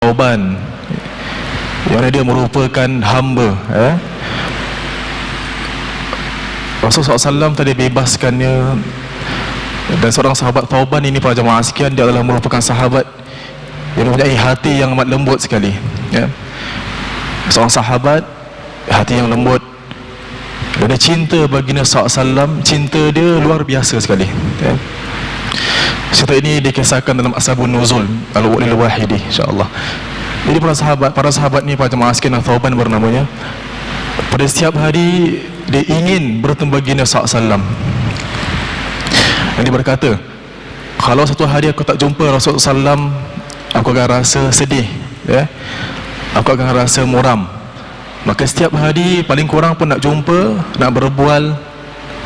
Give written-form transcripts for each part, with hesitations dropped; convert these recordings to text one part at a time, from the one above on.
Thauban, yang dia merupakan hamba, Rasulullah SAW tadi bebaskannya. Dan seorang sahabat Thauban ini, para jemaah sekalian, dia adalah merupakan sahabat yang mempunyai hati yang amat lembut sekali, seorang sahabat hati yang lembut, dan dia cinta baginda SAW, cinta dia luar biasa sekali, Cerita ini dikisahkan dalam Asbabun Nuzul Al-Wa'lil Wahidi, insyaAllah. Jadi para sahabat ni, para jemaah sekalian, Thauban bernamanya, pada setiap hari dia ingin bertemu baginda SAW. Dan dia berkata, kalau satu hari aku tak jumpa Rasulullah SAW, aku akan rasa sedih, aku akan rasa muram. Maka setiap hari paling kurang pun nak jumpa, nak berbual,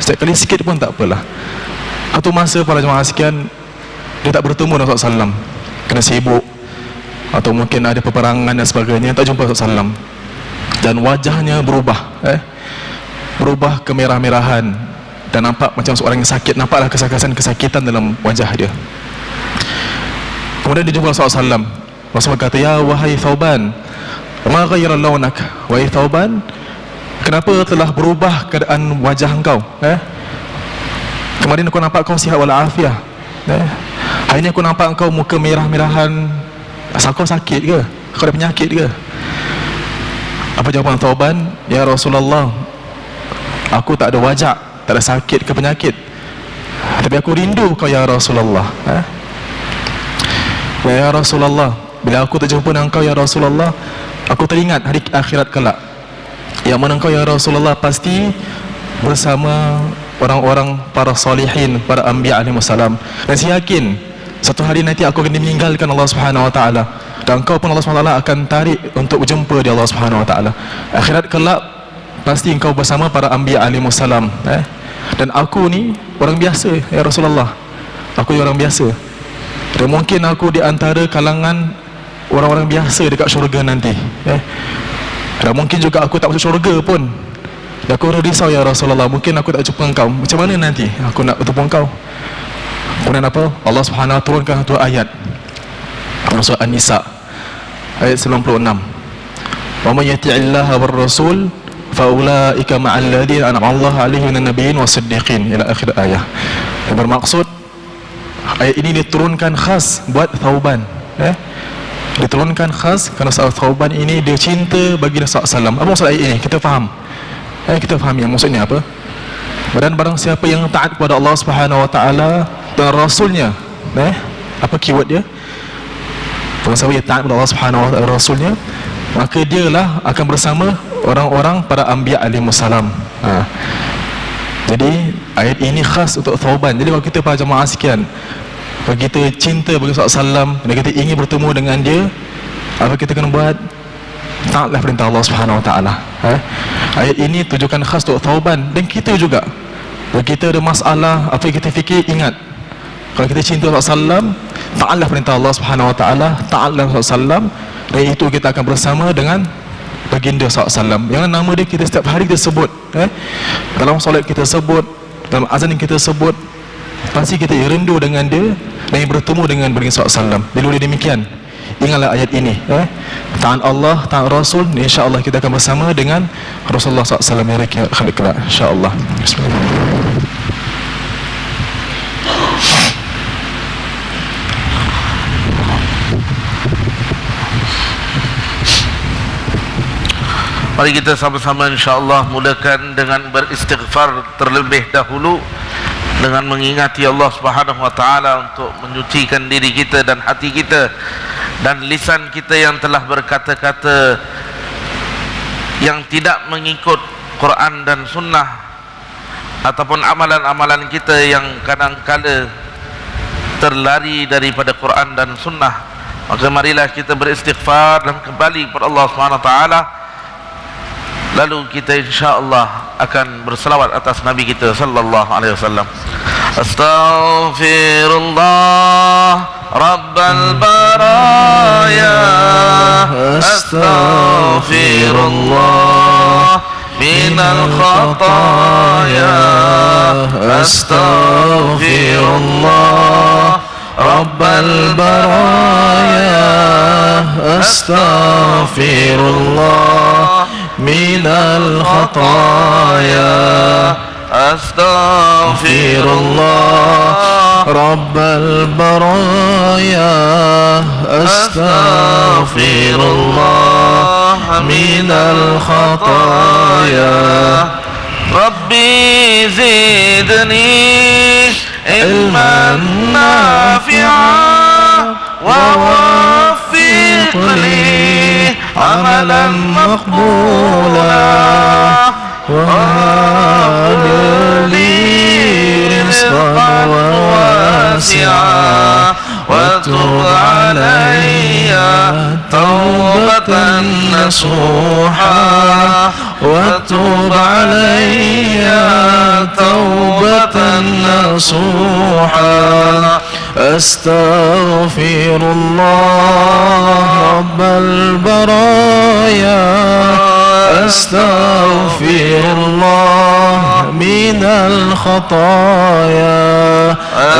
setiap kali sikit pun tak apalah. Atau masa para jemaah sekalian, dia tak bertemu dengan Rasulullah SAW, kena sibuk, atau mungkin ada peperangan dan sebagainya, tak jumpa Rasulullah SAW. Dan wajahnya berubah, berubah kemerah-merahan, dan nampak macam seorang yang sakit, nampaklah kesakitan dalam wajah dia. Kemudian dia jumpa Rasulullah SAW. Rasulullah kata, ya wahai Thauban, ma ghayyara launak, wahai Thauban, kenapa telah berubah keadaan wajah engkau? Kemarin aku nampak kau sihat walafiat, hari ini aku nampak engkau muka merah-merahan. Asal kau sakit ke? Kau ada penyakit ke? Apa jawapan Thauban? Ya Rasulullah, aku tak ada wajak, tak ada sakit ke penyakit, tapi aku rindu kau ya Rasulullah. Ya Rasulullah, bila aku terjumpa dengan kau ya Rasulullah, aku teringat hari akhirat kelak, yang mana kau ya Rasulullah pasti bersama orang-orang para salihin, para anbiya alaihi wassalam. Dan saya yakin satu hari nanti aku akan meninggalkan Allah Subhanahu wa taala, dan kau pun Allah Subhanahu wa taala akan tarik untuk berjumpa di Allah Subhanahu wa taala. Akhirat kelak pasti engkau bersama para anbiya alaihi wassalam, dan aku ni orang biasa ya Rasulullah, aku orang biasa, dan mungkin aku di antara kalangan orang-orang biasa dekat syurga nanti, dan mungkin juga aku tak masuk syurga pun. Dan aku risau ya Rasulullah, mungkin aku tak jumpa engkau, macam mana nanti aku nak bertemu engkau? Kemudian apa? Allah Subhanahu wa taala turunkan satu ayat, surah An-Nisa ayat 96. Wa may yuti'illaha war rasul fa ulaika ma'al ladzina an'ama Allahu 'alaihim minan nabiyyin was-siddiqin, ila akhir ayat. Yang bermaksud ayat ini diturunkan khas buat Thauban, diturunkan khas kerana sahabat Thauban ini dia cinta baginda SAW. Apa maksud ayat ini? Kita faham, kita faham yang maksudnya apa. Dan barang siapa yang taat kepada Allah Subhanahu wa taala dan Rasulnya, apa keyword dia? Barang siapa yang taat kepada Allah Subhanahu wa taala dan Rasulnya, maka dialah akan bersama orang-orang para anbiya alaihi wassalam. Jadi ayat ini khas untuk Thauban. Jadi kalau kita para jemaah sekalian, kalau kita cinta bagi SAW dan kita ingin bertemu dengan dia, apa kita kena buat? Taatlah perintah Allah Subhanahu wa taala. Ayat ini tujukan khas untuk Thauban dan kita juga. Kalau kita ada masalah, apa yang kita fikir, ingat, kalau kita cinta Rasulullah, taatlah perintah Allah Subhanahu wa taala, taatlah Rasulullah, dan itu kita akan bersama dengan baginda SAW, yang nama dia kita setiap hari kita sebut, dalam solat kita sebut, dalam azan yang kita sebut, pasti kita rindu dengan dia dan bertemu dengan baginda SAW. Bila demikian, ingatlah ayat ini, taat Allah, taat Rasul, insya-Allah kita akan bersama dengan Rasulullah SAW yang akan kelak, insya-Allah. Bismillah. Mari kita sama-sama insya-Allah mulakan dengan beristighfar terlebih dahulu, dengan mengingati Allah Subhanahu wa taala untuk menyucikan diri kita dan hati kita dan lisan kita yang telah berkata-kata yang tidak mengikut Quran dan Sunnah, ataupun amalan-amalan kita yang kadang-kala terlari daripada Quran dan Sunnah. Maka marilah kita beristighfar dan kembali kepada Allah Subhanahu wa taala. Lalu kita insya-Allah akan berselawat atas Nabi kita sallallahu alaihi wasallam. Astaghfirullah Rabbal baraya, astaghfirullah minal khataya, astaghfirullah رب البرايا أستغفر الله من الخطايا أستغفر الله رب البرايا أستغفر الله من الخطايا ربي زدني علما نافعا ووفقني عملا مقبولا وهب لي رزقا واسعا وتب علي توبة نصوحا وتب علي توبة نصوحا أستغفر الله رب البرايا أستغفر الله من الخطايا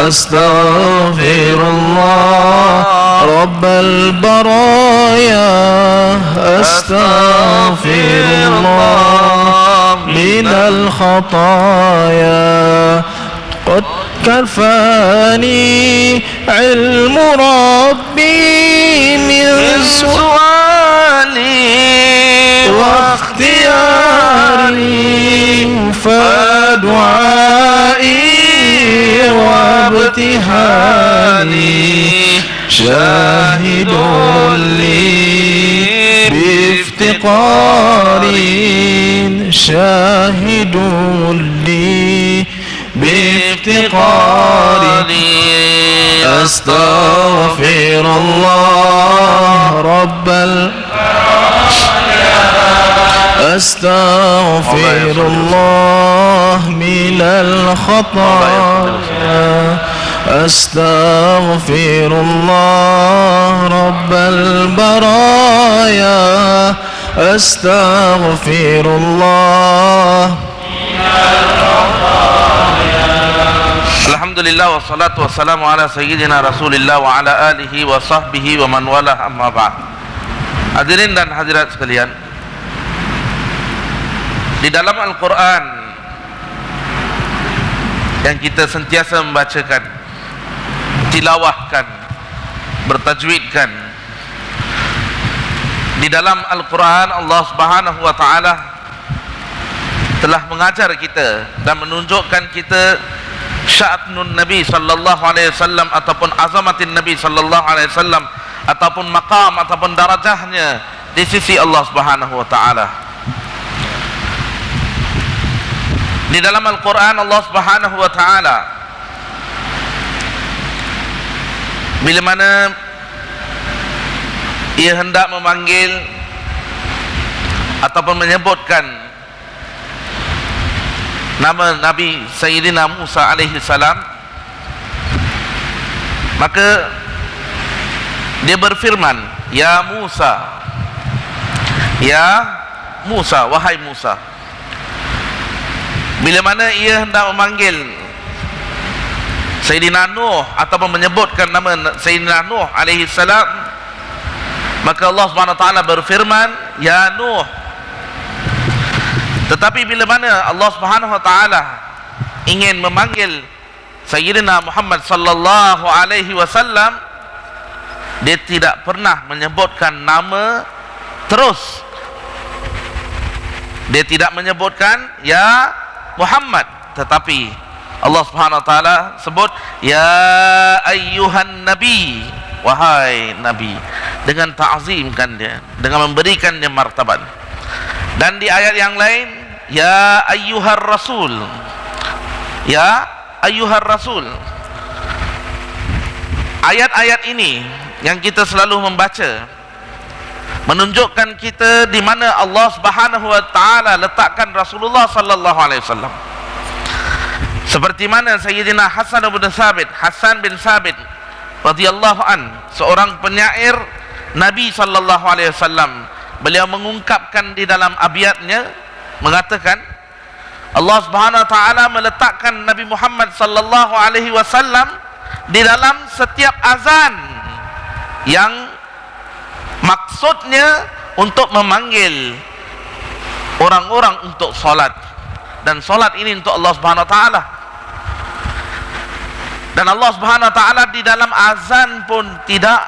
أستغفر الله رب البرايا أستغفر الله من الخطايا قد كفاني علم ربي من سؤالي واختياري فدعائي وابتهالي شاهد لي بافتقاري شاهد لي بافتقاري أستغفر الله رب أستغفر الله من الخطايا أستغفر الله رب البرايا أستغفر الله Alhamdulillah wassalatu wassalamu ala sayyidina Rasulillah wa ala alihi wa sahbihi wa man wala amma ba'd. Hadirin dan hadirat sekalian, di dalam Al-Quran yang kita sentiasa membacakan, tilawahkan, bertajwidkan, di dalam Al-Quran Allah Subhanahu wa ta'ala telah mengajar kita dan menunjukkan kita sya'nun Nabi sallallahu alaihi wasallam ataupun azamatin Nabi sallallahu alaihi wasallam ataupun maqam ataupun darajahnya di sisi Allah Subhanahu wa taala. Di dalam Al-Qur'an Allah Subhanahu wa taala bila mana ia hendak memanggil ataupun menyebutkan nama Nabi Sayyidina Musa alaihi salam, maka dia berfirman, ya Musa, wahai Musa. Bila mana ia hendak memanggil Sayyidina Nuh ataupun menyebutkan nama Sayyidina Nuh alaihi salam, maka Allah Subhanahu wa taala berfirman, ya Nuh. Tetapi bila mana Allah Subhanahu wa taala ingin memanggil Sayyidina Muhammad sallallahu alaihi wasallam, dia tidak pernah menyebutkan nama terus. Dia tidak menyebutkan ya Muhammad, tetapi Allah Subhanahu wa taala sebut ya ayyuhan nabi, wahai nabi, dengan ta'zimkan dia, dengan memberikan dia martabat. Dan di ayat yang lain, ya ayyuhar rasul, ya ayyuhar rasul. Ayat-ayat ini yang kita selalu membaca menunjukkan kita di mana Allah Subhanahu wa taala letakkan Rasulullah sallallahu alaihi wasallam. Seperti mana Sayyidina Hasan bin Sabit radhiyallahu an, seorang penyair Nabi sallallahu alaihi wasallam, beliau mengungkapkan di dalam abiyatnya mengatakan Allah Subhanahu wa taala meletakkan Nabi Muhammad sallallahu alaihi wasallam di dalam setiap azan yang maksudnya untuk memanggil orang-orang untuk solat, dan solat ini untuk Allah Subhanahu Wa Taala. Dan Allah Subhanahu Wa Taala di dalam azan pun tidak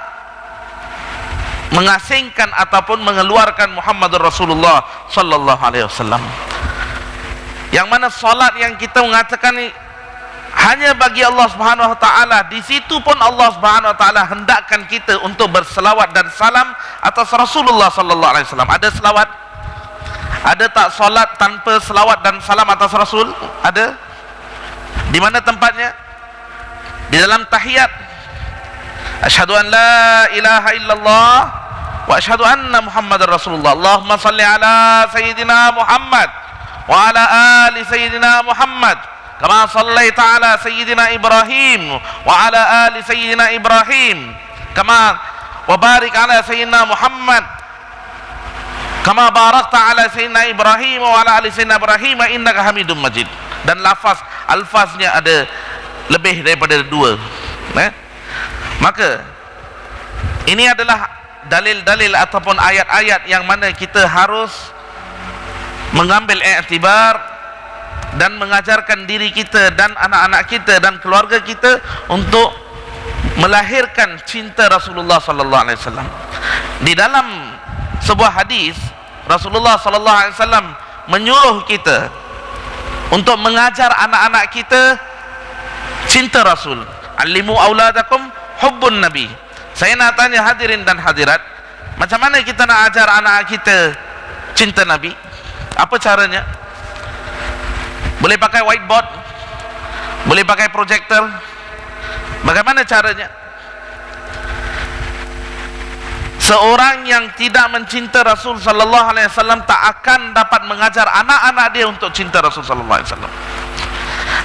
mengasingkan ataupun mengeluarkan Muhammadur Rasulullah sallallahu alaihi wasallam. Yang mana solat yang kita mengatakan ini hanya bagi Allah Subhanahu Wa Taala, di situ pun Allah Subhanahu Wa Taala hendakkan kita untuk berselawat dan salam atas Rasulullah sallallahu alaihi wasallam. Ada selawat? Ada tak solat tanpa selawat dan salam atas Rasul? Ada? Di mana tempatnya? Di dalam tahiyat. Asyhadu an la ilaha illallah wa asyhadu anna Muhammadar Rasulullah. Allahumma salli ala sayyidina Muhammad wa ala ali sayyidina Muhammad kama sallaita ala sayyidina Ibrahim wa ala ali sayyidina Ibrahim kama wa barik ala sayyidina Muhammad kama barakta ala sayyidina Ibrahim wa ala ali sayyidina Ibrahim innaka Hamidum Majid. Dan alfaznya ada lebih daripada 2. Maka ini adalah dalil-dalil ataupun ayat-ayat yang mana kita harus mengambil iktibar dan mengajarkan diri kita dan anak-anak kita dan keluarga kita untuk melahirkan cinta Rasulullah sallallahu alaihi wasallam. Di dalam sebuah hadis Rasulullah sallallahu alaihi wasallam menyuruh kita untuk mengajar anak-anak kita cinta Rasul. Alimu auladakum hubbun nabi. Saya nak tanya hadirin dan hadirat, macam mana kita nak ajar anak kita cinta Nabi? Apa caranya? Boleh pakai whiteboard? Boleh pakai projector? Bagaimana caranya? Seorang yang tidak mencinta Rasul sallallahu alaihi wasallam tak akan dapat mengajar anak-anak dia untuk cinta Rasul sallallahu alaihi wasallam.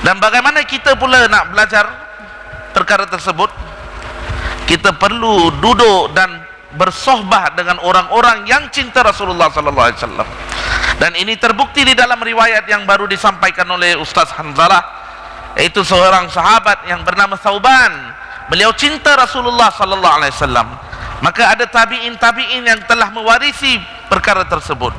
Dan bagaimana kita pula nak belajar perkara tersebut? Kita perlu duduk dan bersohbah dengan orang-orang yang cinta Rasulullah sallallahu alaihi wasallam. Dan ini terbukti di dalam riwayat yang baru disampaikan oleh Ustaz Hanzalah, yaitu seorang sahabat yang bernama Thauban. Beliau cinta Rasulullah sallallahu alaihi wasallam. Maka ada tabi'in yang telah mewarisi perkara tersebut.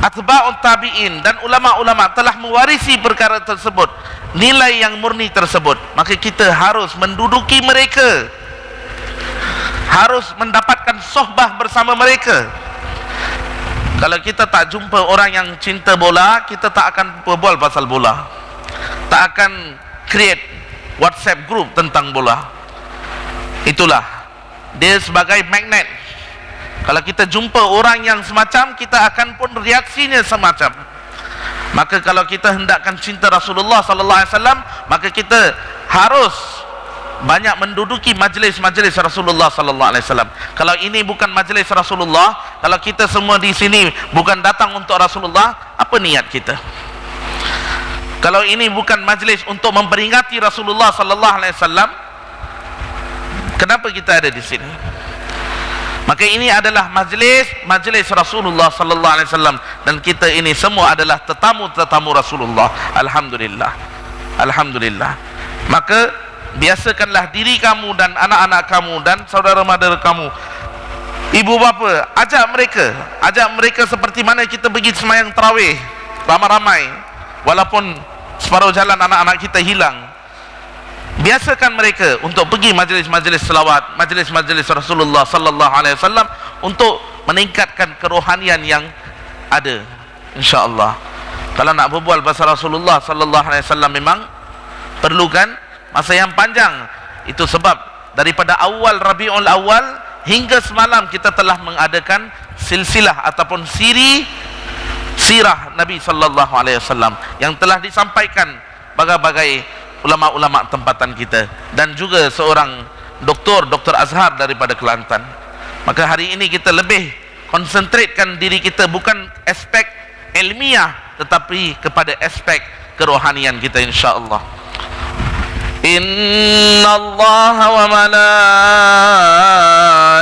Atba'ut tabi'in dan ulama-ulama telah mewarisi perkara tersebut, nilai yang murni tersebut. Maka kita harus menduduki mereka, harus mendapatkan sohbah bersama mereka. Kalau kita tak jumpa orang yang cinta bola, kita tak akan berbual pasal bola, tak akan create WhatsApp group tentang bola. Itulah dia sebagai magnet. Kalau kita jumpa orang yang semacam, kita akan pun reaksinya semacam. Maka kalau kita hendakkan cinta Rasulullah sallallahu alaihi wasallam, maka kita harus banyak menduduki majlis-majlis Rasulullah sallallahu alaihi wasallam. Kalau ini bukan majlis Rasulullah, kalau kita semua di sini bukan datang untuk Rasulullah, apa niat kita? Kalau ini bukan majlis untuk memperingati Rasulullah sallallahu alaihi wasallam, kenapa kita ada di sini? Maka ini adalah majlis Rasulullah sallallahu alaihi wasallam, dan kita ini semua adalah tetamu-tetamu Rasulullah. Alhamdulillah. Alhamdulillah. Maka biasakanlah diri kamu dan anak-anak kamu dan saudara-saudara kamu, ibu bapa, ajak mereka seperti mana kita pergi sembahyang tarawih ramai-ramai, walaupun separuh jalan anak-anak kita hilang. Biasakan mereka untuk pergi majlis-majlis selawat, majlis-majlis Rasulullah sallallahu alaihi wasallam, untuk meningkatkan kerohanian yang ada, insya-Allah. Kalau nak berbual pasal Rasulullah sallallahu alaihi wasallam memang perlukan masa yang panjang. Itu sebab daripada awal Rabiul Awal hingga semalam kita telah mengadakan silsilah ataupun sirah Nabi sallallahu alaihi wasallam yang telah disampaikan bagai-bagai ulama-ulama tempatan kita, dan juga seorang Dr. Azhar daripada Kelantan. Maka hari ini kita lebih konsentratkan diri kita bukan aspek ilmiah, tetapi kepada aspek kerohanian kita, insya-Allah. Inna Allah wa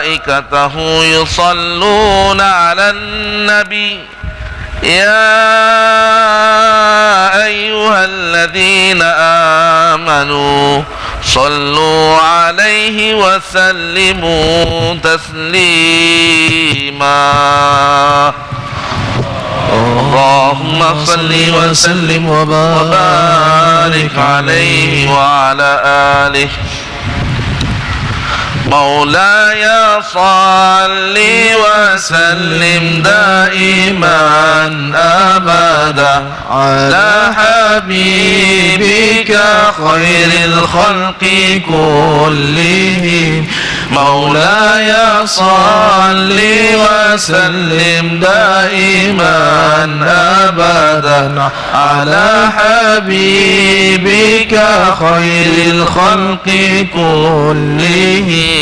malaikatahu yusalluna 'alan nabi ya ayyuhalladzina amanu صلوا عليه وسلموا تسليما اللهم صل وسلم وبارك عليه وعلى آله مولاي صل وسلم دائما أبدا على حبيبك خير الخلق كلهم مولاي صل وسلم دائما أبدا على حبيبك خير الخلق كلهم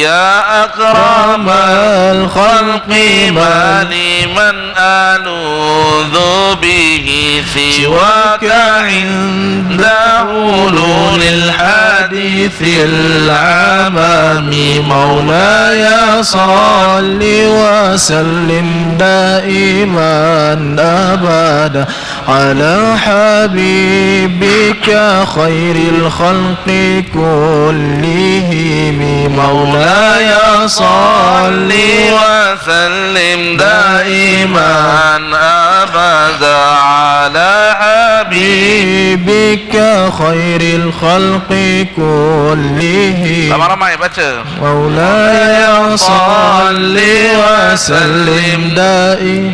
يا أكرم الخلق ما لي من ألوذ به سواك عند حلول الحديث العمام مولاي صل وسلم دائما أبدا على حبيبك خير الخلق كلهم مولاي صل وسلم دائما أبدا على حبيبك خير الخلق كلهم ramai-ramai baca مولاي صل وسلم دائما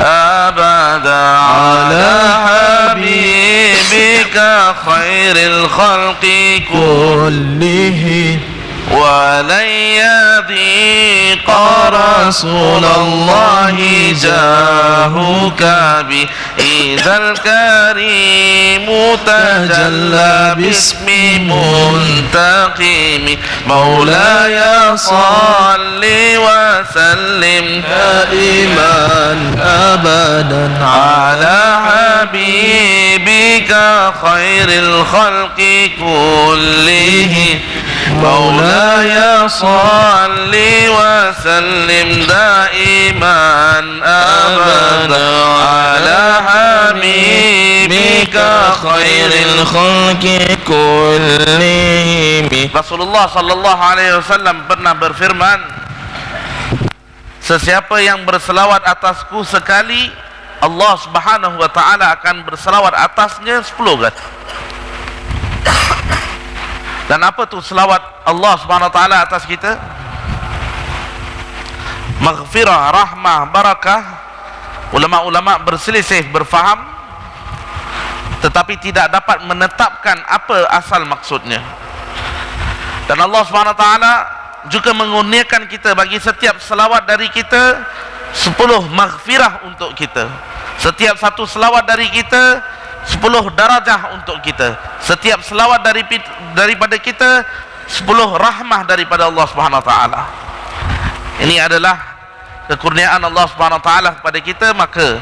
أبدا على حبيبك خير الخلق كلهم ولن يضيق رسول الله جاهك به إذا الكريم تجلى باسم منتقم مولاي صل وسلم دائما أبدا على حبيبك خير الخلق كلهم مولاي صل وسلم دائما أبدا على حبيبك خير الخلق كلهم Rasulullah sallallahu alaihi wasallam pernah berfirman, sesiapa yang berselawat atasku sekali, Allah Subhanahu wa taala akan berselawat atasnya 10 kali. Dan apa tu selawat Allah Subhanahu wa taala atas kita? Maghfirah, rahmah, barakah. Ulama-ulama berselisih, berfaham, tetapi tidak dapat menetapkan apa asal maksudnya. Dan Allah Subhanahu wa taala juga mengurniakan kita bagi setiap selawat dari kita 10 maghfirah untuk kita. Setiap satu selawat dari kita 10 darajah untuk kita. Setiap selawat daripada kita 10 rahmah daripada Allah Subhanahu wa taala. Ini adalah kekurniaan Allah Subhanahu wa taala kepada kita, maka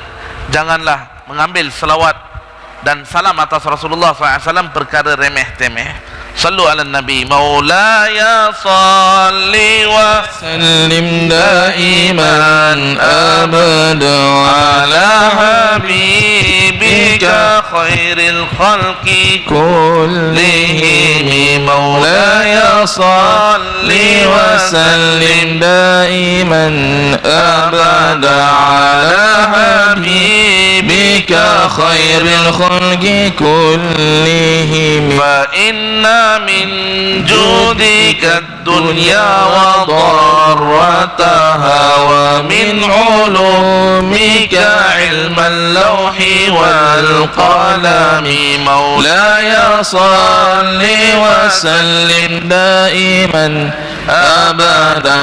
janganlah mengambil selawat dan salam atas Rasulullah SAW perkara remeh-temeh. Sallu ala Nabi. Maulaya salli wa sallim daiman abada ala habibika khairil khalqi kullihim maulaya salli wa sallim daiman abada ala habibika khairil khalqi kullihim fa inna min judika ad-dunya wa darrataha wa min ulumika ilmal lawhi wal qalami maulaya salli wa sallim daiman abada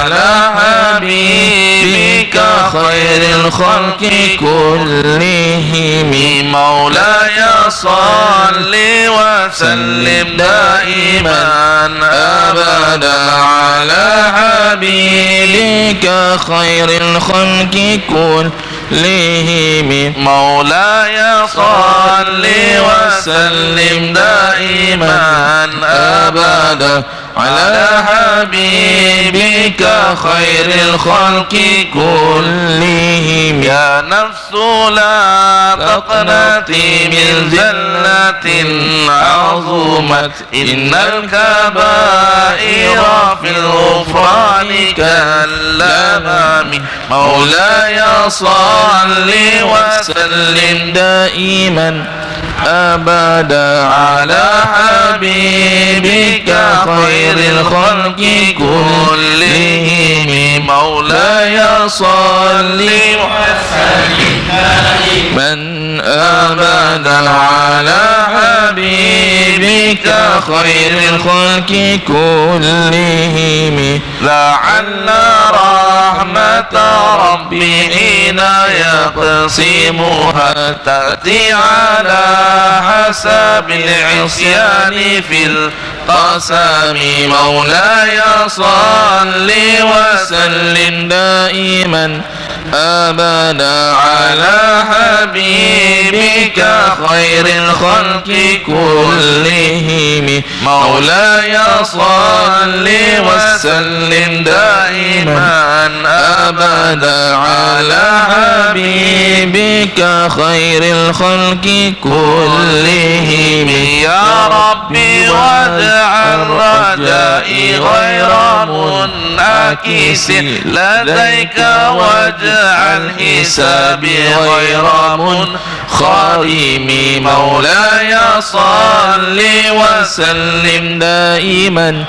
ala habibika khairil khalqi kullihim maulaya salli wa sallim daiman abada ala habibika khairil khalqi kullihim maulaya salli wa sallim daiman abada على حبيبك خير الخلق كلهم يا نفس لا تقنطي من زلة عظمت إن الكبائر في الغفران كاللمام مولاي صل وسلم دائما أبدا على حبيبك خير الخلق كلهم مولاي صل وسلم دائما أبدا على حبيبك خير الخلق كلهم لعل رحمة ربي حين يقسمها تأتي على حسب العصيان في القسم مولاي صل وسلم دائما أبدا على حبيبك خير الخلق كلهم مولاي صل وسلم دائما أبدا على حبيبك خير الخلق كلهم يا ربي واجعل رجائي غير منعكس لديك واجعل حسابي غير منخرم مولاي صل وسلم دائما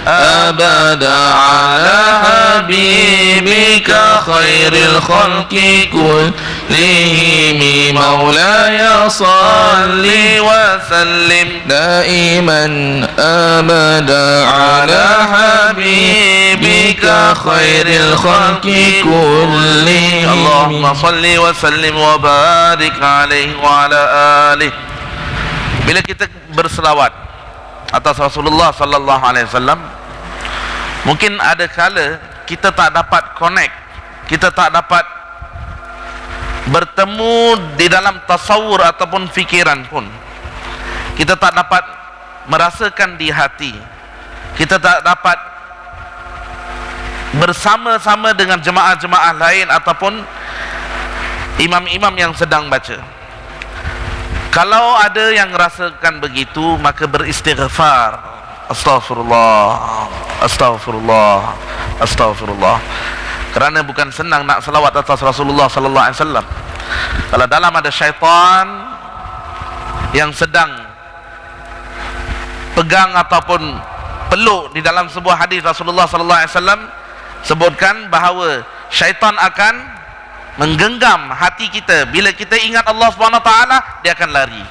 أبدا على حبيبك خير الخلق كلهم مولاي صل وسلم دائما أبدا على حبيبك خير الخلق كلهم اللهم صل وسلم وبارك عليه وعلى آله. Bila kita berselawat atas Rasulullah sallallahu alaihi wasallam, mungkin ada kala kita tak dapat connect, kita tak dapat bertemu di dalam tasawur ataupun fikiran pun, kita tak dapat merasakan di hati, kita tak dapat bersama-sama dengan jemaah-jemaah lain ataupun imam-imam yang sedang baca. Kalau ada yang rasakan begitu, maka beristighfar. Astaghfirullah, astaghfirullah, astaghfirullah. Kerana bukan senang nak selawat atas Rasulullah sallallahu alaihi wasallam. Kalau dalam ada syaitan yang sedang pegang ataupun peluk di dalam sebuah hadis Rasulullah sallallahu alaihi wasallam sebutkan bahawa syaitan akan menggenggam hati kita. Bila kita ingat Allah Subhanahu Wa Taala, dia akan lari.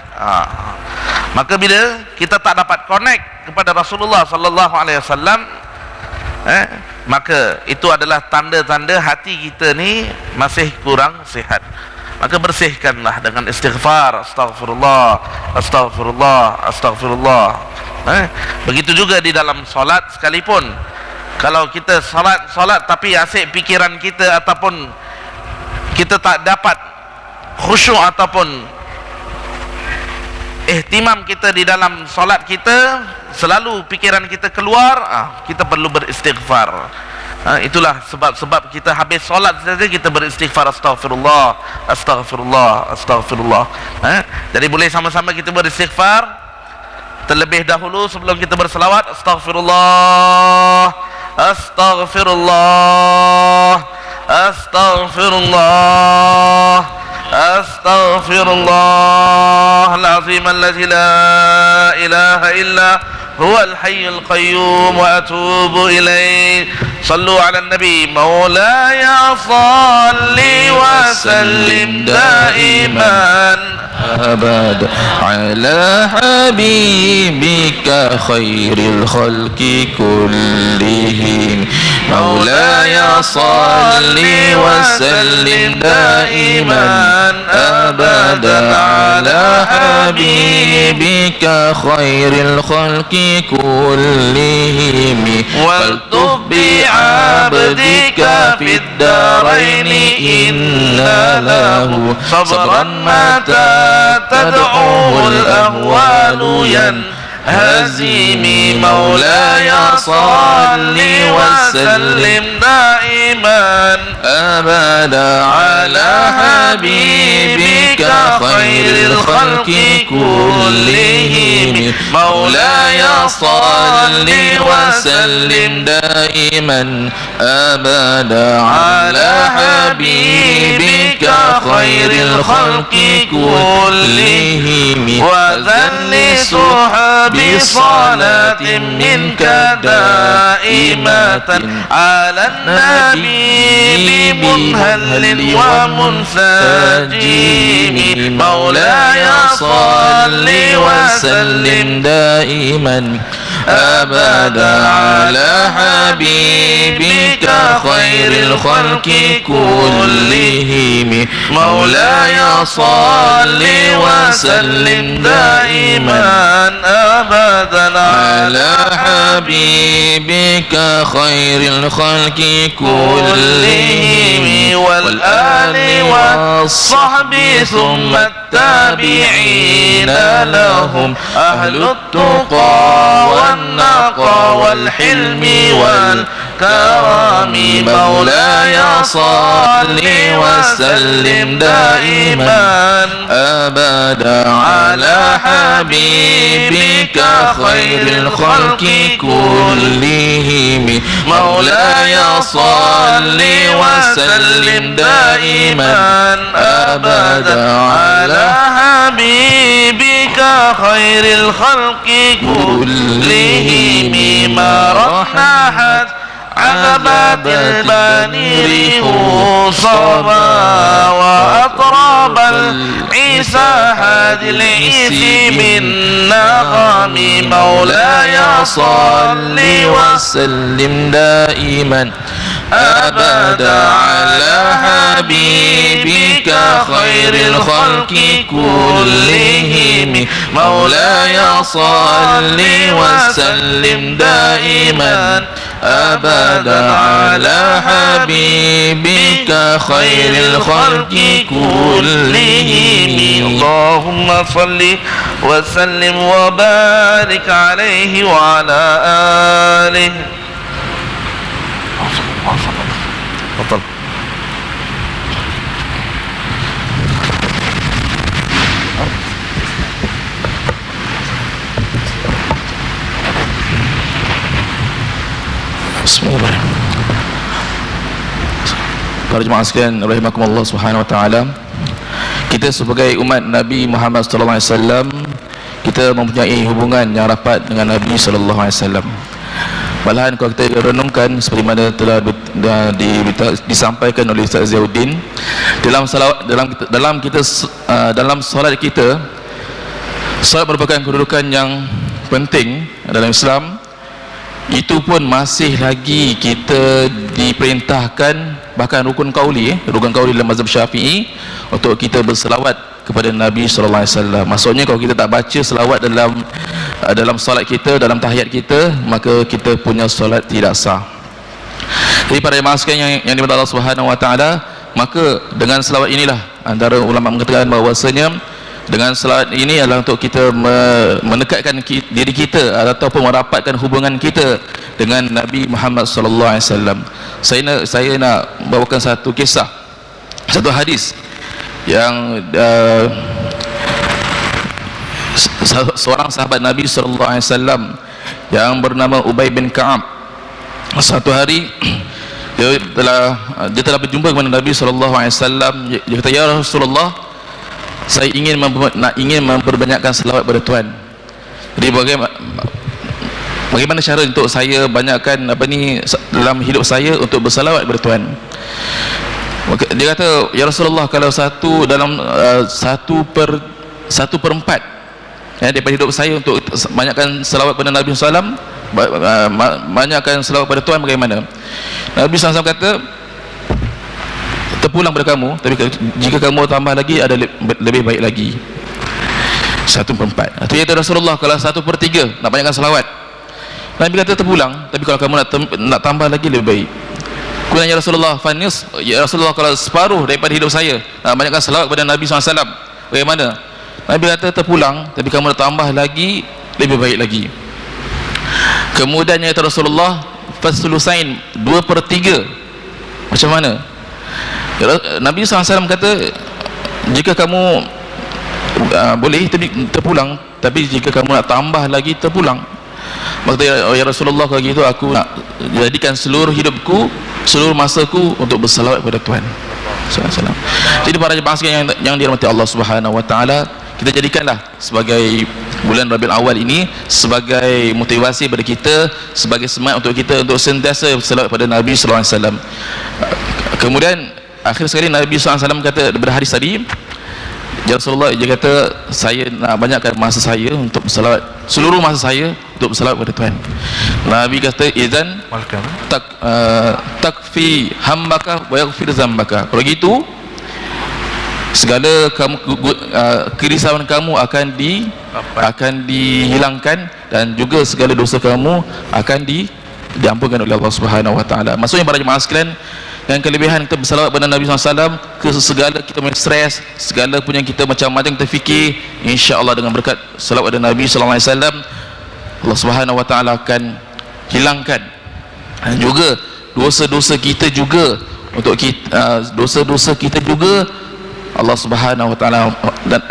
Maka bila kita tak dapat connect kepada Rasulullah sallallahu alaihi wasallam, maka itu adalah tanda-tanda hati kita ni masih kurang sihat. Maka bersihkanlah dengan istighfar. Astaghfirullah, astaghfirullah, astaghfirullah. Begitu juga di dalam solat sekalipun. Kalau kita solat tapi asyik pikiran kita ataupun kita tak dapat khusyuk ataupun ihtimam kita di dalam solat kita, selalu pikiran kita keluar, kita perlu beristighfar. Itulah sebab kita habis solat saja kita beristighfar. Astaghfirullah, astaghfirullah, astaghfirullah. Jadi boleh sama-sama kita beristighfar terlebih dahulu sebelum kita berselawat. Astaghfirullah, astaghfirullah, astaghfirullah, astaghfirullahal-azim alladzi la ilaha illa huwal hayyul qayyum wa atubu ilaih. Sallu ala nabi maulaya salli wa sallim daiman أبدا على حبيبك خير الخلق كلهم مولاي صل وسلم دائما أبدا على حبيبك خير الخلق كلهم والطف بعبدك في الدارين إن له صبرا متى تدعوه الأهوال هزيم مولاي صل وسلم دائما أبدا على حبيبك خير الخلق كلهم مولاي صل وسلم دائما أبدا على حبيبك خير الخلق كلهم وذل سحب صلاة منك دائمة على النبي بمنهل ومنسجم مولاي صل وسلم دائما أبدا على حبيبك خير الخلق كلهم مولاي صل وسلم دائما أبدا على حبيبك خير الخلق كلهم والآل والصحب ثم التابعين لهم أهل التقى والنقى والحلم والكرم مولاي صل وسلم دائما أبدا على حبيبك خير الخلق كلهم مولاي صل وسلم دائما أبدا على حبيبك خير الخلق كلهم ما رحناحت عقبات البنير صبا وأطراب العيسى هذه العيس من نغم مولاي صل وسلم دائما أبدا على حبيبك خير الخلق كلهم مولاي صل وسلم دائما أبدا على حبيبك خير الخلق كلهم اللهم صل وسلم وبارك عليه وعلى آله. تفضل. Bismillahirrahmanirrahim. Para jemaah sekalian rahimakumullah subhanahu wa taala, kita sebagai umat Nabi Muhammad sallallahu alaihi wasallam, kita mempunyai hubungan yang rapat dengan Nabi sallallahu alaihi wasallam. Malahan kalau kita renungkan seperti mana telah disampaikan oleh Ustaz Ziyauddin dalam solat kita, solat merupakan kedudukan yang penting dalam Islam. Itu pun masih lagi kita diperintahkan, bahkan rukun qauli dalam mazhab Syafi'i, untuk kita berselawat kepada Nabi sallallahu alaihi wasallam. Maksudnya kalau kita tak baca selawat dalam solat kita, dalam tahiyat kita, maka kita punya solat tidak sah. Jadi para jemaah sekalian yang dimuliakan Allah Subhanahu wa taala, maka dengan selawat inilah antara ulama mengatakan bahawasanya dengan selawat ini adalah untuk kita mendekatkan diri kita ataupun merapatkan hubungan kita dengan Nabi Muhammad sallallahu alaihi wasallam. Saya nak bawakan satu kisah, satu hadis yang seorang sahabat Nabi sallallahu alaihi wasallam yang bernama Ubay bin Ka'ab. Satu hari dia telah berjumpa dengan Nabi sallallahu alaihi wasallam. Dia kata, "Ya Rasulullah, saya ingin memperbanyakkan selawat pada Tuhan. Jadi bagaimana cara untuk saya banyakkan dalam hidup saya untuk berselawat kepada Tuhan?" Dia kata, "Ya Rasulullah, kalau satu per empat daripada hidup saya untuk banyakkan selawat pada Nabi SAW, banyakkan selawat pada Tuhan, bagaimana?" Nabi SAW kata, "Terpulang pada kamu, tapi jika kamu tambah lagi, ada lebih baik lagi." 1/4. Itu kata Rasulullah, kalau 1/3 nak banyakkan selawat. Nabi kata terpulang, tapi kalau kamu nak tambah lagi, lebih baik. Kemudian, "Ya Rasulullah, fanis, ya Rasulullah, kalau separuh daripada hidup saya nak banyakkan selawat kepada Nabi SAW, bagaimana?" Nabi kata terpulang, tapi kamu nak tambah lagi lebih baik lagi. Kemudian ya Rasulullah, fasulusain, 2/3. Macam mana? Nabi SAW kata, jika kamu boleh terpulang, tapi jika kamu nak tambah lagi, terpulang. Maka ya Rasulullah, kalau gitu aku nak jadikan seluruh hidupku, seluruh masaku untuk bersalawat kepada Tuhan SAW. Jadi para jemaah sekalian yang dirahmati Allah Subhanahu Wa Taala, kita jadikanlah sebagai bulan Rabiul Awal ini sebagai motivasi bagi kita, sebagai semangat untuk kita untuk sentiasa bersalawat pada Nabi sallallahu alaihi wasallam. Kemudian akhir sekali Nabi sallallahu alaihi wasallam kata daripada hadis tadi, ya Rasulullah, dia kata, saya nak banyakkan masa saya untuk bersalawat, seluruh masa saya untuk bersalawat kepada Tuhan. Nabi kata, idzan takfi hammaka wa yaghfir zambaka. Kalau gitu, segala kamu kerisauan kamu akan dihilangkan, dan juga segala dosa kamu akan diampunkan oleh Allah Subhanahu Wa Taala. Maksudnya para jemaah sekalian, yang kelebihan kita bersalawat kepada Nabi SAW, ke segala kita punya stres, segala punya kita macam-macam kita fikir, insya-Allah dengan berkat salawat kepada Nabi SAW, Allah Subhanahu Wa Taala akan hilangkan. Dan juga dosa-dosa kita juga, untuk kita dosa-dosa kita juga Allah Subhanahu Wa Taala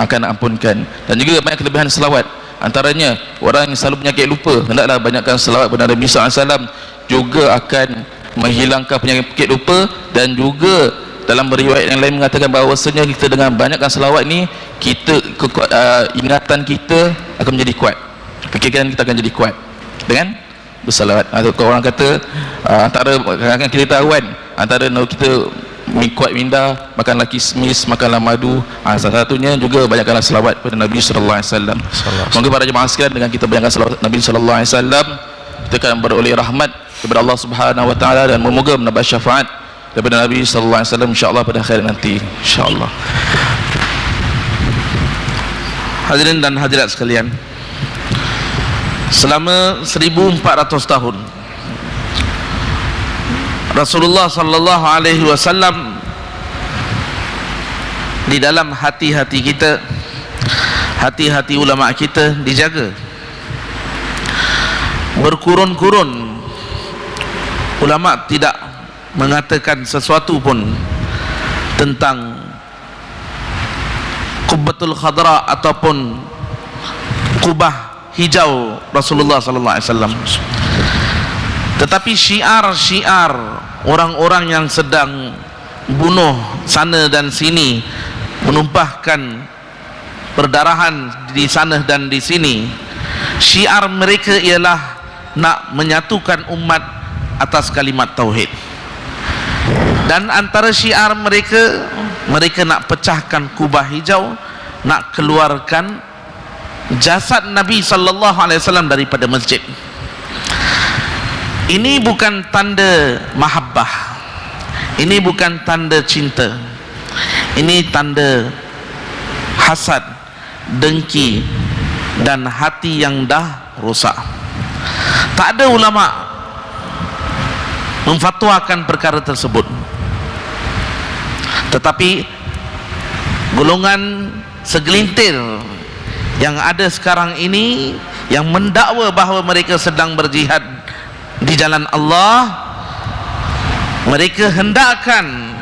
akan ampunkan. Dan juga banyak kelebihan selawat. Antaranya, orang yang selalu penyakit lupa, hendaklah banyakkan selawat kepada Nabi SAW, juga akan menghilangkan penyakit lupa. Dan juga dalam riwayat yang lain mengatakan bahawasanya kita dengan banyakkan selawat ni, kita ingatan kita akan menjadi kuat, fikiran kita akan jadi kuat dengan bersalawat. Atau orang kata antara kita tahu kan, antara kita kuat minda, makanlah kismis, makanlah madu, salah satunya juga banyakkanlah selawat kepada Nabi sallallahu alaihi wasallam. Semoga para jemaah sekalian, dengan kita banyakkan selawat Nabi sallallahu alaihi wasallam, kita akan beroleh rahmat kepada Allah Subhanahu Wa Taala, dan memoga mendapat syafaat daripada Nabi sallallahu alaihi wasallam, insya-Allah pada akhir nanti, insya-Allah. Hadirin dan hadirat sekalian, selama 1400 tahun Rasulullah sallallahu alaihi wasallam di dalam hati-hati kita, hati-hati ulama kita dijaga. Berkurun-kurun ulama tidak mengatakan sesuatu pun tentang Qubbatul Khadra ataupun kubah hijau Rasulullah sallallahu alaihi wasallam. Tetapi syiar-syiar orang-orang yang sedang bunuh sana dan sini, menumpahkan perdarahan di sana dan di sini, syiar mereka ialah nak menyatukan umat atas kalimat tauhid. Dan antara syiar mereka, mereka nak pecahkan kubah hijau, nak keluarkan jasad Nabi sallallahu alaihi wasallam daripada masjid. Ini bukan tanda mahabbah, ini bukan tanda cinta, ini tanda hasad, dengki, dan hati yang dah rosak. Tak ada ulama memfatwakan perkara tersebut, tetapi golongan segelintir yang ada sekarang ini, yang mendakwa bahawa mereka sedang berjihad di jalan Allah, mereka hendakkan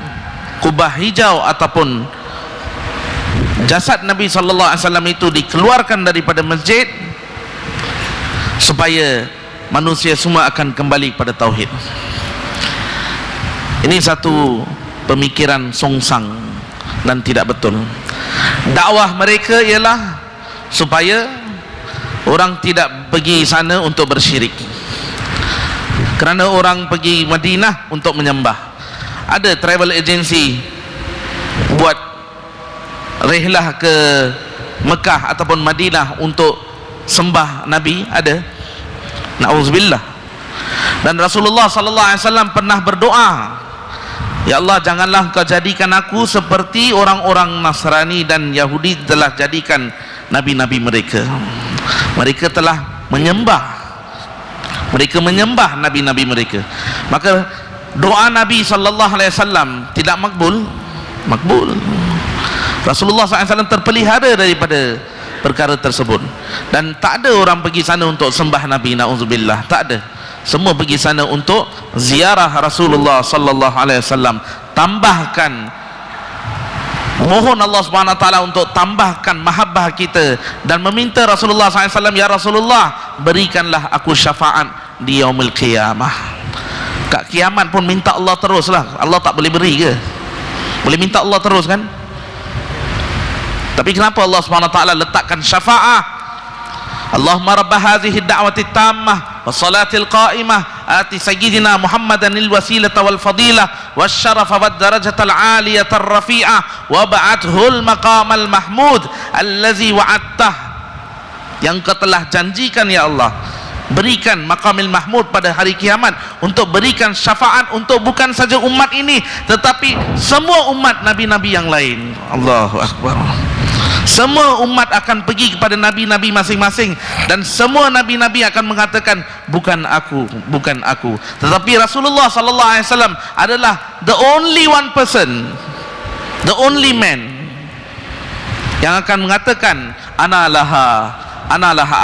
kubah hijau ataupun jasad Nabi sallallahu alaihi wasallam itu dikeluarkan daripada masjid, supaya manusia semua akan kembali kepada tauhid. Ini satu pemikiran songsang dan tidak betul. Dakwah mereka ialah supaya orang tidak pergi sana untuk bersyirik, kerana orang pergi Madinah untuk menyembah. Ada travel agency buat rihlah ke Mekah ataupun Madinah untuk sembah Nabi, ada. Na'udzubillah. Dan Rasulullah sallallahu alaihi wasallam pernah berdoa, ya Allah, janganlah Kau jadikan aku seperti orang-orang Nasrani dan Yahudi telah jadikan nabi-nabi mereka. Mereka telah menyembah, mereka menyembah nabi-nabi mereka. Maka doa Nabi sallallahu alaihi wasallam tidak makbul. Rasulullah SAW terpelihara daripada perkara tersebut. Dan tak ada orang pergi sana untuk sembah Nabi, na'udzubillah, tak ada. Semua pergi sana untuk ziarah Rasulullah sallallahu alaihi wasallam. Tambahkan, mohon Allah Subhanahu wa taala untuk tambahkan mahabbah kita dan meminta Rasulullah SAW, ya Rasulullah, berikanlah aku syafaat di yaumil qiyamah. Kat kiamat pun minta Allah teruslah. Allah tak boleh beri ke? Boleh minta Allah terus kan? Tapi kenapa Allah Subhanahu wa taala letakkan syafaat? Allahumma rabb hadhihi ad-da'wati tammah was-salatil qa'imah ati sayyidina Muhammadan al-wasilata wal fadilah wasyarafa wad darajatal 'aliyatar rafi'ah wa ba'athul maqamal mahmud allazi wa'adtah, yang kau telah janjikan ya Allah, berikan maqamil mahmud pada hari kiamat untuk berikan syafaat untuk bukan saja umat ini tetapi semua umat nabi-nabi yang lain. Allahu akbar. Semua umat akan pergi kepada nabi-nabi masing-masing dan semua nabi-nabi akan mengatakan bukan aku, bukan aku. Tetapi Rasulullah sallallahu alaihi wasallam adalah the only one person, the only man yang akan mengatakan ana laha,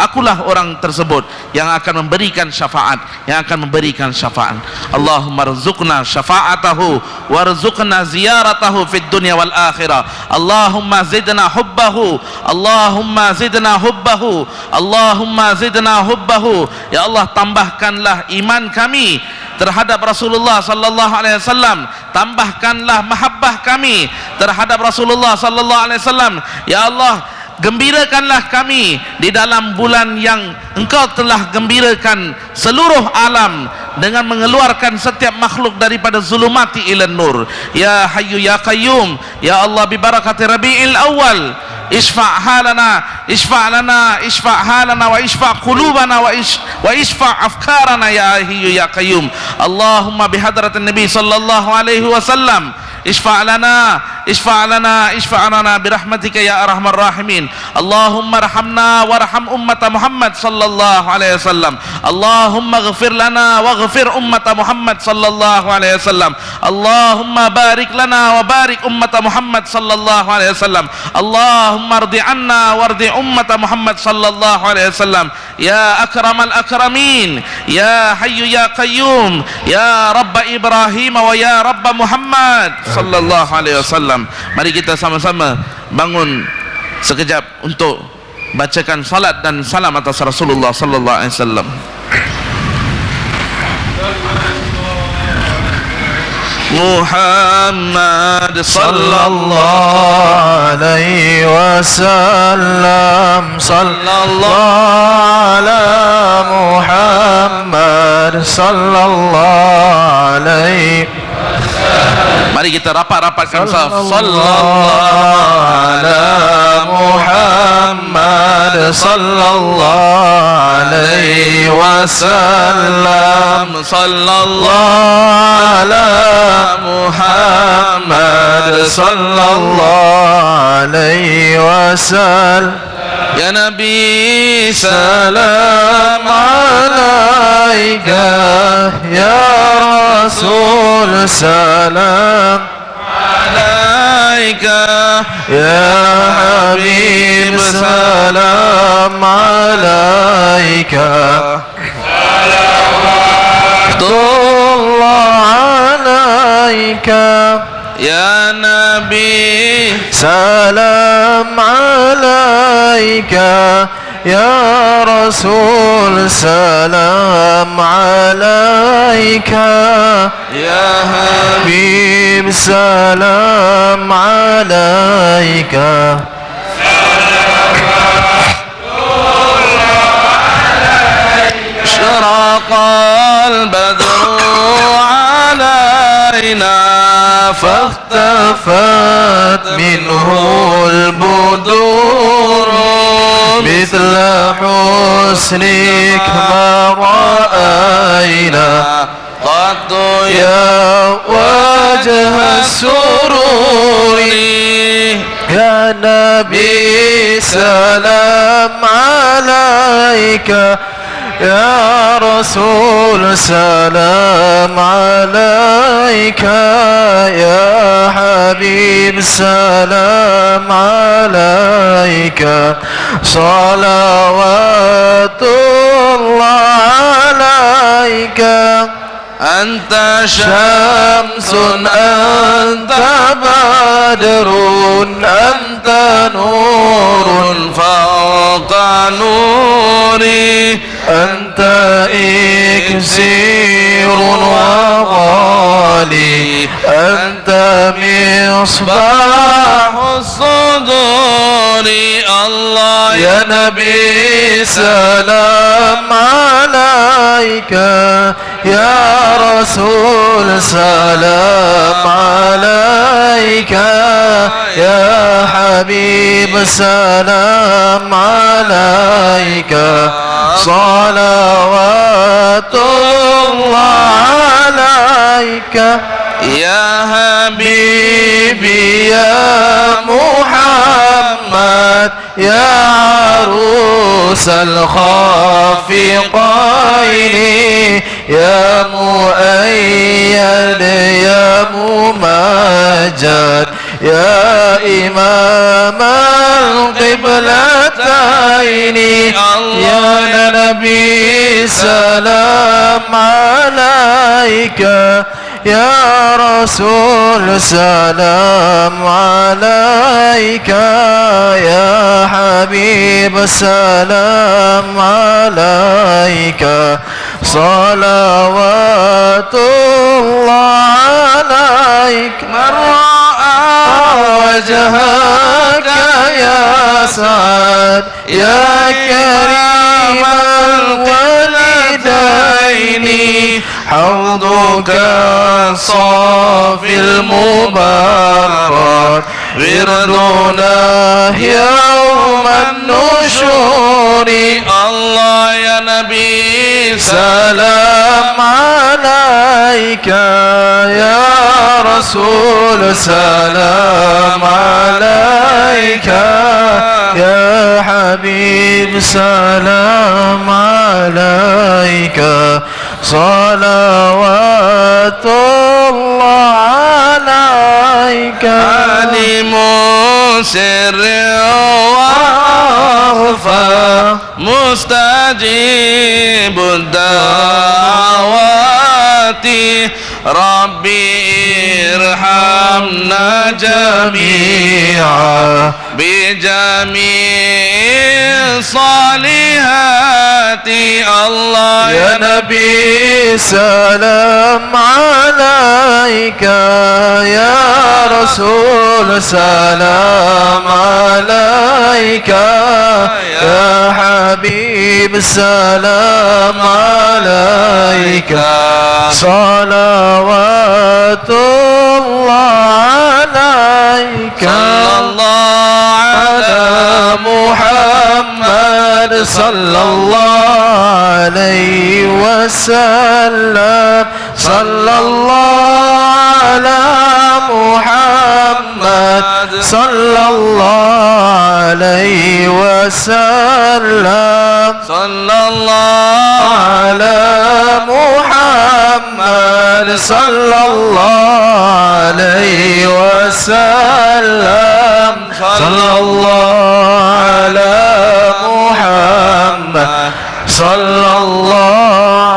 akulah orang tersebut yang akan memberikan syafaat, yang akan memberikan syafaat. Allahumma rzuqna syafa'atahu warzuqna ziyaratahu fid dunya wal akhirah. Allahumma zidna hubbahu, Allahumma zidna hubbahu, Allahumma zidna hubbahu. Ya Allah, tambahkanlah iman kami terhadap Rasulullah sallallahu alaihi wasallam, tambahkanlah mahabbah kami terhadap Rasulullah sallallahu alaihi wasallam. Ya Allah, gembirakanlah kami di dalam bulan yang Engkau telah gembirakan seluruh alam dengan mengeluarkan setiap makhluk daripada zulumati ila nur. Ya Hayyu ya Qayyum, ya Allah, bi barakati Rabiul Awwal isfa' halana, isfa' lana, isfa' halana wa isfa' qulubana wa isfa' afkarana ya Hayyu ya Qayyum. Allahumma bi hadratin Nabi sallallahu alaihi wasallam isfa' lana, isfa' lana, isfa' lana bi rahmatika ya arhamar rahimin. Allahumma arhamna warham ummata Muhammad sallallahu alaihi wasallam. Allahumma ighfir lana waghfir ummata Muhammad sallallahu alaihi wasallam. Allahumma barik lana wa barik ummata Muhammad sallallahu alaihi wasallam. Allahumma ardi anna wardi ummata Muhammad sallallahu alaihi wasallam. Ya akramal akramin, ya Hayyu ya Qayyum, ya Rabb Ibrahim wa ya Rabb Muhammad sallallahu alaihi wasallam. Mari kita sama-sama bangun sekejap untuk bacakan salat dan salam atas Rasulullah sallallahu alaihi wasallam. Muhammad sallallahu alaihi wasallam, sallallahu ala Muhammad sallallahu alaihi. Mari kita rapat-rapatkan saf. Sallallahu ala Muhammad sallallahu alaihi wasallam, sallallahu ala Muhammad sallallahu alaihi wasallam. Ya Nabi salam alaika, ya Rasul salam alaika, ya Habib salam alaika, salawatullah alaika. Ya Nabi salam alaika, ya Rasul salam alaika, ya Habib salam alaika. Syaraqal badru alaina فاختفت منه البدور مثل حسنك ما رأينا قط يا وجه السرور. يا نبي سلام عليك، يا رسول سلام عليك، يا حبيب سلام عليك. صلوات الله عليك أنت شمس أنت بدر أنت نور فوق نوري أنت إكسير وغالي أنت مصباح الصدور الله يا نبي سلام عليك يا رسول سلام عليك يا حبيب سلام عليك صلوات الله عليك يا حبيبي يا محمد يا عروس الخافقين يا مؤيد يا ممجد يا إمام القبلتين يا نبي سلام عليك يا رسول سلام عليك يا حبيب سلام عليك صلوات الله عليك من رأى وجهك يا سعد يا كريم الوالدين حوضك الصافي المبارك وردنا يوم النشور الله يا نبي سلام عليك يا رسول سلام عليك يا حبيب سلام عليك صلوات الله عليك عليم سر وأخفى مستجيب الدعوات ربي ارحمنا جميعا بجميع الصالحات الله يا نبي سلام عليك يا رسول سلام عليك يا حبيب سلام عليك صلوات الله عليك صلى الله على محمد صلى الله عليه وسلم صلى الله على محمد صلى الله عليه وسلم صلى الله على محمد صلى الله عليه وسلم صلى الله على محمد صلى الله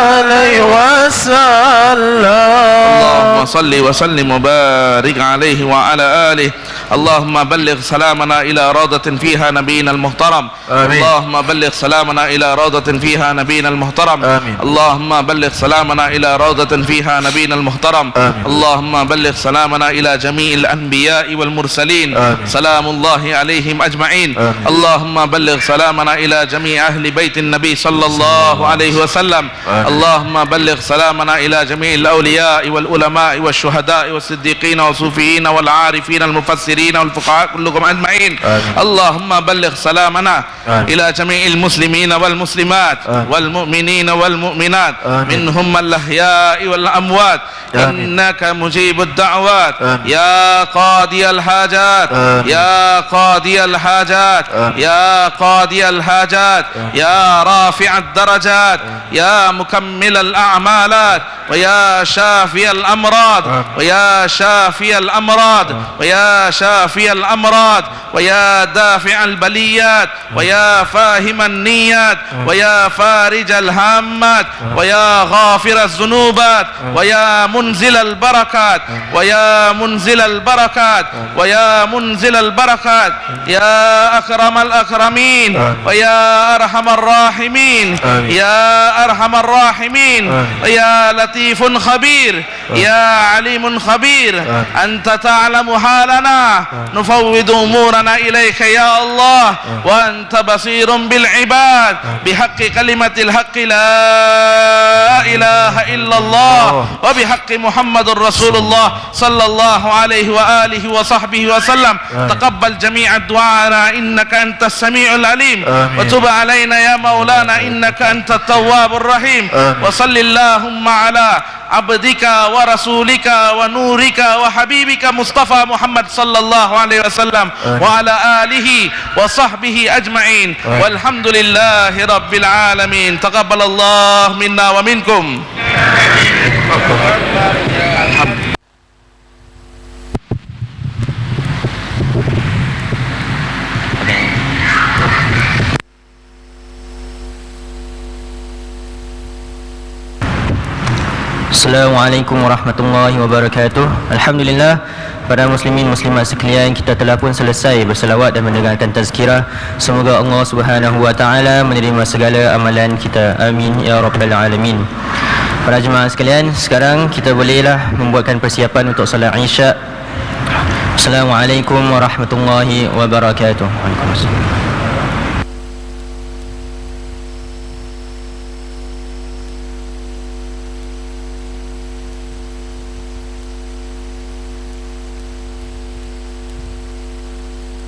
عليه وسلم اللهم صل وسلم وبارك عليه وعلى آله. اللهم بلغ سلامنا إلى روضة فيها نبينا المحترم. آمين. اللهم بلغ سلامنا إلى روضة فيها نبينا المحترم. آمين. اللهم بلغ سلامنا إلى روضة فيها نبينا المحترم. آمين. اللهم بلغ سلامنا إلى جميع الأنبياء والمرسلين. آمين. سلام الله عليهم أجمعين. آمين. اللهم بلغ سلامنا إلى جميع أهل بيت النبي صلى الله عليه وسلم. آمين. اللهم بلغ سلامنا إلى جميع الأولياء والعلماء والشهداء والصديقين والصوفيين والعارفين المفسرين والفقهاء كلكم أجمعين. اللهم بلغ سلامنا إلى جميع المسلمين والمسلمات والمؤمنين والمؤمنات منهم الأحياء والأموات إنك مجيب الدعوات يا قاضي الحاجات يا قاضي الحاجات يا قاضي الحاجات يا رافع الدرجات يا مكمل الأعمالات ويا شافي الأمراض الأمراض ويا شافي الأمراض ويا شافي الأمراض ويا دافع البليات ويا فاهم النيات ويا فارج الهامات ويا غافر الذنوبات ويا منزل البركات ويا منزل البركات ويا منزل البركات يا أكرم الأكرمين ويا أرحم الراحمين يا أرحم الراحمين يا لطيف خبير يا عليم خبير أنت تعلم حالنا نفوض أمورنا إليك يا الله وأنت بصير بالعباد بحق كلمة الحق لا إله إلا الله وبحق محمد رسول الله صلى الله عليه وآله وصحبه وسلم تقبل جميع دعاءنا إنك أنت السميع العليم وتب علينا يا مولانا إنك أنت التواب الرحيم وصل اللهم على عبدك ورسولك ونورك وحبيبك مصطفى محمد صلى الله عليه وسلم وعلى آله وصحبه أجمعين والحمد لله رب العالمين تقبل الله منا ومنكم. Assalamualaikum warahmatullahi wabarakatuh. Alhamdulillah, para muslimin muslimat sekalian, kita telah pun selesai berselawat dan mendengarkan tazkirah. Semoga Allah Subhanahu wa taala menerima segala amalan kita. Amin ya rabbal alamin. Para jemaah sekalian, sekarang kita bolehlah membuatkan persiapan untuk solat Isya. Assalamualaikum warahmatullahi wabarakatuh. Waalaikumsalam.